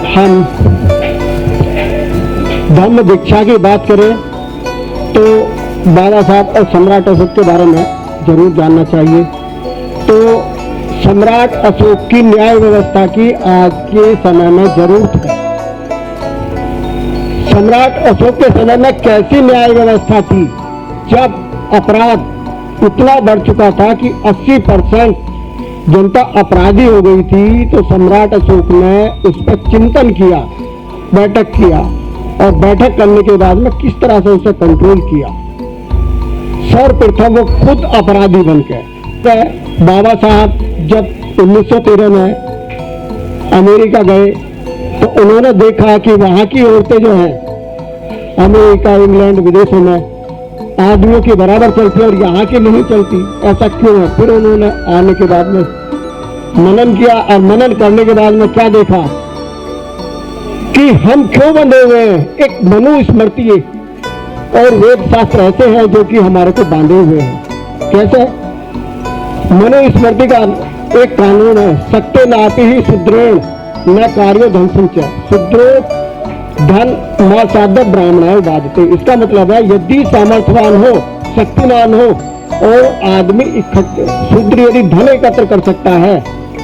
हम धम्म दीक्षा की बात करें तो बाबा साहब और सम्राट अशोक के बारे में जरूर जानना चाहिए। तो सम्राट अशोक की न्याय व्यवस्था की आज के समय में जरूरत है। सम्राट अशोक के समय में कैसी न्याय व्यवस्था थी, जब अपराध इतना बढ़ चुका था कि 80% जनता अपराधी हो गई थी, तो सम्राट अशोक ने उस पर चिंतन किया, बैठक किया और बैठक करने के बाद में किस तरह से उसे कंट्रोल किया। सर्वप्रथम वो खुद अपराधी बन गए। बाबा साहब जब 1913 में अमेरिका गए तो उन्होंने देखा कि वहाँ की औरतें जो हैं अमेरिका, इंग्लैंड, विदेशों में आदमियों की बराबर चलती और यहाँ की नहीं चलती, ऐसा क्यों है। फिर उन्होंने आने के बाद में मनन किया और मनन करने के बाद में क्या देखा कि हम क्यों बंधे हुए हैं। एक मनुस्मृति और वेद शास्त्र ऐसे हैं जो कि हमारे को बांधे हुए हैं। कैसे? मनुस्मृति का एक कानून है, सत्य नापि ही सुदृढ़ न कार्यो धन संचय, सुदृढ़ धन न साध ब्राह्मण बाधते। इसका मतलब है यदि सामर्थ्यवान हो, शक्तिमान हो और आदमी शूद्र यदि धन एकत्र कर सकता है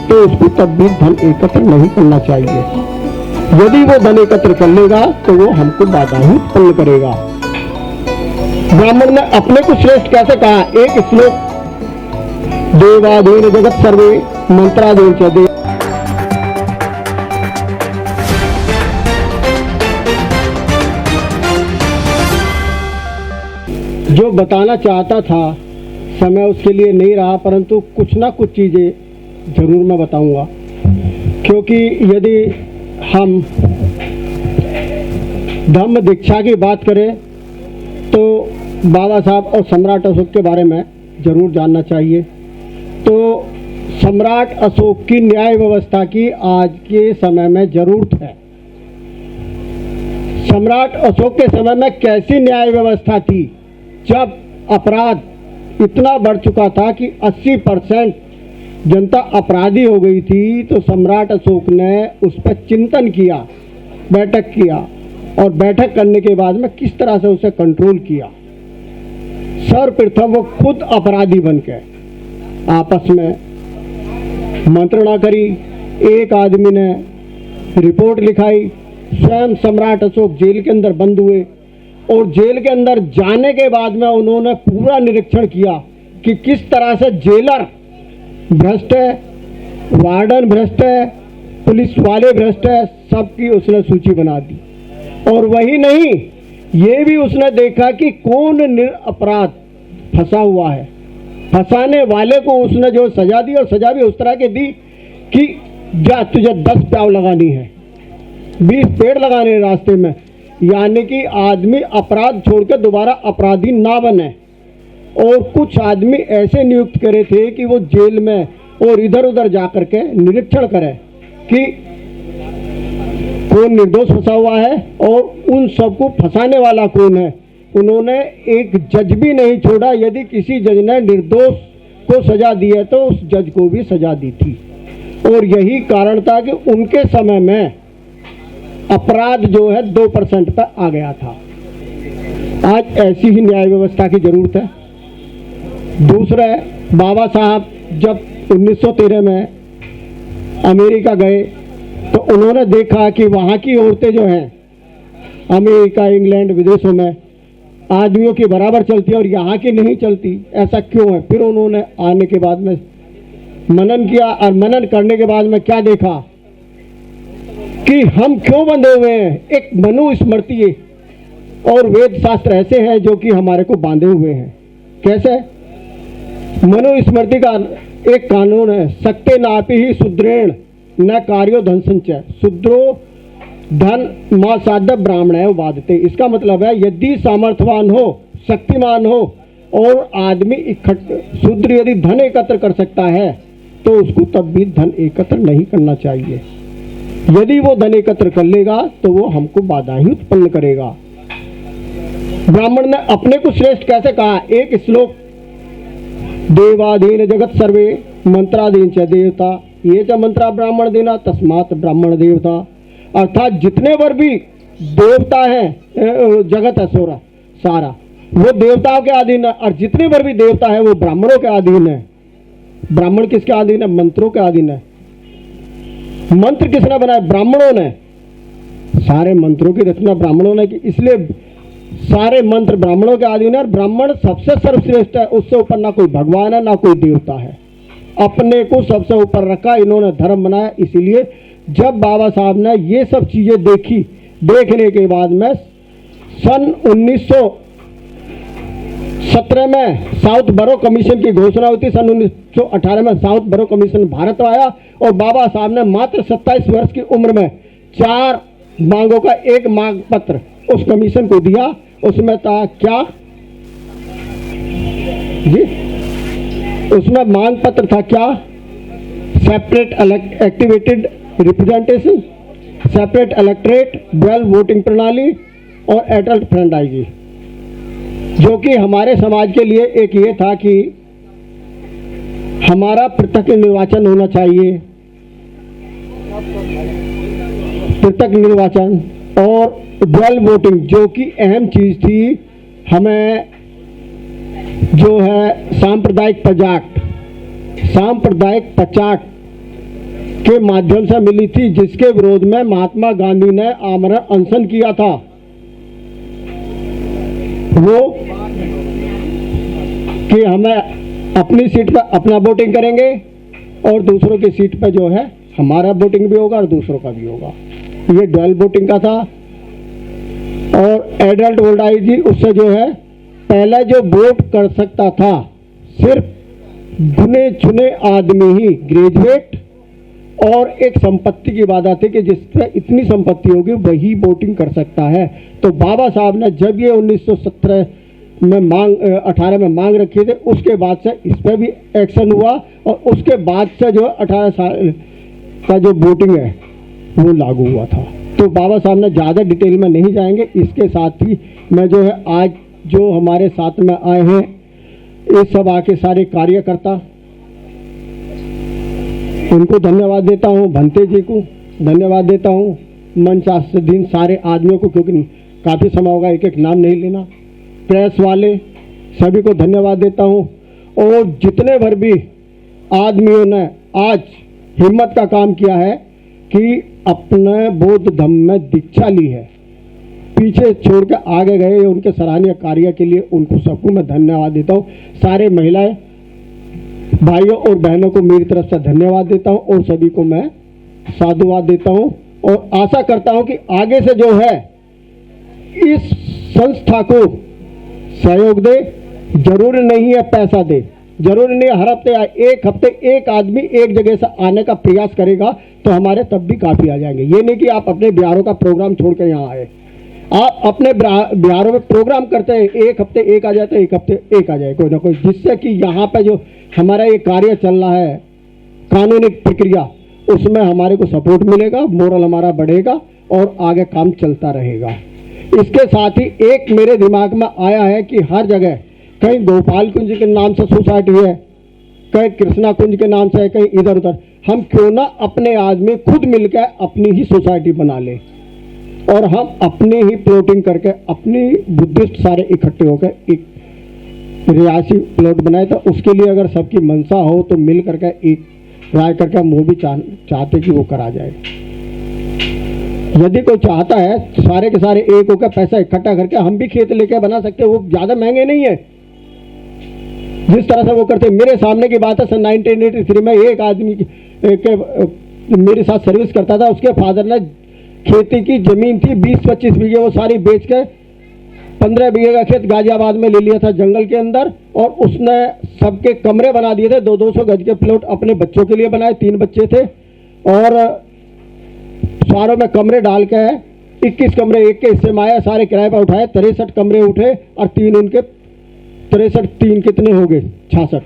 तो उसको तब भी धन एकत्र नहीं करना चाहिए। यदि वो धन एकत्र कर लेगा तो वो हमको बाधा ही उत्पन्न करेगा। ब्राह्मण ने अपने को श्रेष्ठ कैसे कहा? एक श्लोक, देवाधीन जगत सर्वे मंत्राधीन च देव। जो बताना चाहता था समय उसके लिए नहीं रहा, परंतु कुछ ना कुछ चीजें जरूर मैं बताऊंगा, क्योंकि यदि हम धम्म दीक्षा की बात करें तो बाबा साहब और सम्राट अशोक के बारे में जरूर जानना चाहिए। तो सम्राट अशोक की न्याय व्यवस्था की आज के समय में जरूरत है। सम्राट अशोक के समय में कैसी न्याय व्यवस्था थी, जब अपराध इतना बढ़ चुका था कि 80% जनता अपराधी हो गई थी, तो सम्राट अशोक ने उस पर चिंतन किया, बैठक किया और बैठक करने के बाद में किस तरह से उसे कंट्रोल किया। सर्वप्रथम वो खुद अपराधी बन गए, आपस में मंत्रणा करी, एक आदमी ने रिपोर्ट लिखाई, स्वयं सम्राट अशोक जेल के अंदर बंद हुए और जेल के अंदर जाने के बाद में उन्होंने पूरा निरीक्षण किया कि किस तरह से जेलर भ्रष्ट है, वार्डन भ्रष्ट है, पुलिस वाले भ्रष्ट है, सबकी उसने सूची बना दी। और वही नहीं, ये भी उसने देखा कि कौन अपराध फंसा हुआ है। फंसाने वाले को उसने जो सजा दी, और सजा भी उस तरह की दी कि जा तुझे 10 प्याव लगानी है, 20 पेड़ लगाने हैं रास्ते में, यानी कि आदमी अपराध छोड़कर दोबारा अपराधी ना बने। और कुछ आदमी ऐसे नियुक्त करे थे कि वो जेल में और इधर उधर जाकर के निरीक्षण करे कि कौन निर्दोष फंसा हुआ है और उन सबको फंसाने वाला कौन है। उन्होंने एक जज भी नहीं छोड़ा, यदि किसी जज ने निर्दोष को सजा दी है तो उस जज को भी सजा दी थी। और यही कारण था कि उनके समय में अपराध जो है 2% पर आ गया था। आज ऐसी ही न्याय व्यवस्था की जरूरत है। दूसरा, बाबा साहब जब 1913 में अमेरिका गए तो उन्होंने देखा कि वहाँ की औरतें जो हैं अमेरिका, इंग्लैंड, विदेशों में आदमियों की बराबर चलती और यहाँ की नहीं चलती, ऐसा क्यों है। फिर उन्होंने आने के बाद में मनन किया और मनन करने के बाद में क्या देखा कि हम क्यों बंधे हुए हैं। एक मनुस्मृति और वेद शास्त्र ऐसे हैं जो कि हमारे को बांधे हुए हैं। कैसे? मनुस्मृति का एक कानून है, सत्य नापि ही सुदृढ़ न कार्यो धन संचय, सुदृढ़ धन मां साध ब्राह्मण बाधते। इसका मतलब है यदि सामर्थ्यवान हो, शक्तिमान हो और आदमी शूद्र यदि धन एकत्र कर सकता है तो उसको तब भी धन एकत्र नहीं करना चाहिए। यदि वो धन एकत्र कर लेगा तो वो हमको बाधा ही उत्पन्न करेगा। ब्राह्मण ने अपने को श्रेष्ठ कैसे कहा? एक श्लोक, देवाधीन जगत सर्वे मंत्राधीन च देवता, ये च मंत्रा ब्राह्मण देना तस्मात् ब्राह्मण देवता। अर्थात जितने पर भी देवता हैं, जगत है सारा वो देवताओं के अधीन है, और जितने पर भी देवता है वो ब्राह्मणों के अधीन है। ब्राह्मण किसके अधीन है? मंत्रों के अधीन है। मंत्र किसने बनाए? ब्राह्मणों ने। सारे मंत्रों की रचना ब्राह्मणों ने की, इसलिए सारे मंत्र ब्राह्मणों के अधीन है। और ब्राह्मण सबसे सर्वश्रेष्ठ है, उससे ऊपर ना कोई भगवान है ना कोई देवता है। अपने को सबसे ऊपर रखा, इन्होंने धर्म बनाया। इसीलिए जब बाबा साहब ने ये सब चीजें देखी, देखने के बाद में सन 1917 में साउथ बरो कमीशन की घोषणा हुई थी। सन 1918 में साउथ बरो कमीशन भारत आया और बाबा साहब ने मात्र 27 वर्ष की उम्र में 4 मांगों का एक मांग पत्र उस कमीशन को दिया। उसमें था क्या जी? उसमें मांग पत्र था क्या? Separate activated representation, separate electorate, dual voting प्रणाली और एडल्ट फ्रेंडाइजी, जो कि हमारे समाज के लिए एक ये था कि हमारा पृथक निर्वाचन होना चाहिए, पृथक निर्वाचन और ड्यूअल वोटिंग, जो कि अहम चीज थी। हमें जो है सांप्रदायिक पचाट के माध्यम से मिली थी, जिसके विरोध में महात्मा गांधी ने आमरण अनशन किया था। वो कि हमें अपनी सीट पर अपना वोटिंग करेंगे और दूसरों की सीट पर जो है हमारा वोटिंग भी होगा और दूसरों का भी होगा। ये ड्यूअल वोटिंग का था। और एडल्ट वोट आई थी, उससे जो है पहले जो वोट कर सकता था सिर्फ गिने चुने आदमी ही, ग्रेजुएट, और एक संपत्ति की बात आती कि जिससे इतनी संपत्ति होगी वही वोटिंग कर सकता है। तो बाबा साहब ने जब ये 1917 में 18 में मांग रखी थी, उसके बाद से इस पर भी एक्शन हुआ और उसके बाद से जो 18 साल का जो वोटिंग है वो लागू हुआ था। तो बाबा साहब ने ज़्यादा डिटेल में नहीं जाएंगे। इसके साथ ही मैं जो है आज जो हमारे साथ में आए हैं इस सभा के सारे कार्यकर्ता, उनको धन्यवाद देता हूँ। भंते जी को धन्यवाद देता हूँ। मंचासीन सारे आदमियों को, क्योंकि काफ़ी समय होगा एक एक नाम नहीं लेना। प्रेस वाले सभी को धन्यवाद देता हूँ। और जितने भर भी आदमियों ने आज हिम्मत का काम किया है कि अपने बौद्ध धर्म में दीक्षा ली है, पीछे छोड़ के आगे गए, उनके सराहनीय कार्य के लिए उनको सबको मैं धन्यवाद देता हूँ। सारे महिलाएं भाइयों और बहनों को मेरी तरफ से धन्यवाद देता हूँ और सभी को मैं साधुवाद देता हूँ और आशा करता हूँ कि आगे से जो है इस संस्था को सहयोग दे। जरूरी नहीं है पैसा दे, जरूरी नहीं है हर हफ्ते एक हफ्ते एक आदमी एक जगह से आने का प्रयास करेगा तो हमारे तब भी काफी आ जाएंगे। ये नहीं कि आप अपने बिहारों का प्रोग्राम छोड़ कर यहाँ आए, आप अपने बिहारों में प्रोग्राम करते हैं, एक हफ्ते एक आ जाए तो एक हफ्ते एक आ जाए कोई ना कोई, जिससे कि यहाँ पे जो हमारा ये कार्य चल रहा है कानूनी प्रक्रिया, उसमें हमारे को सपोर्ट मिलेगा, मोरल हमारा बढ़ेगा और आगे काम चलता रहेगा। इसके साथ ही एक मेरे दिमाग में आया है कि हर जगह कहीं गोपाल कुंज के नाम से सोसाइटी है, कहीं कृष्णा कुंज के नाम से है, कहीं इधर उधर, हम क्यों ना अपने आदमी खुद मिलकर अपनी ही सोसाइटी बना ले और हम अपनी ही प्लॉटिंग करके अपनी बुद्धिस्ट सारे इकट्ठे होकर एक रियासी प्लॉट बनाए। तो उसके लिए अगर सबकी मंशा हो तो मिल करके एक राय करके हम वो भी चाहते कि वो करा जाए। यदि कोई चाहता है सारे के सारे एक होकर पैसा इकट्ठा करके हम भी खेत लेके बना सकते हैं, वो ज्यादा महंगे नहीं है जिस तरह से वो करते। मेरे सामने की बात है, सन 1983 में एक आदमी मेरे साथ सर्विस करता था, उसके फादर ने खेती की जमीन थी 20-25 बीघे, वो सारी बेच के 15 बीघे का खेत गाजियाबाद में ले लिया था जंगल के अंदर, और उसने सबके कमरे बना दिए थे। 200-200 गज के प्लॉट अपने बच्चों के लिए बनाए, 3 बच्चे थे, और सारों में कमरे डाल के 21 कमरे एक के हिस्से में आए, सारे किराए पर उठाए, 63 कमरे उठे और 3 उनके 63 3 कितने हो गए 66।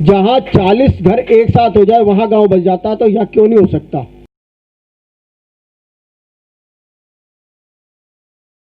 जहां 40 घर एक साथ हो जाए वहां गांव बच जाता, तो यहाँ क्यों नहीं हो सकता।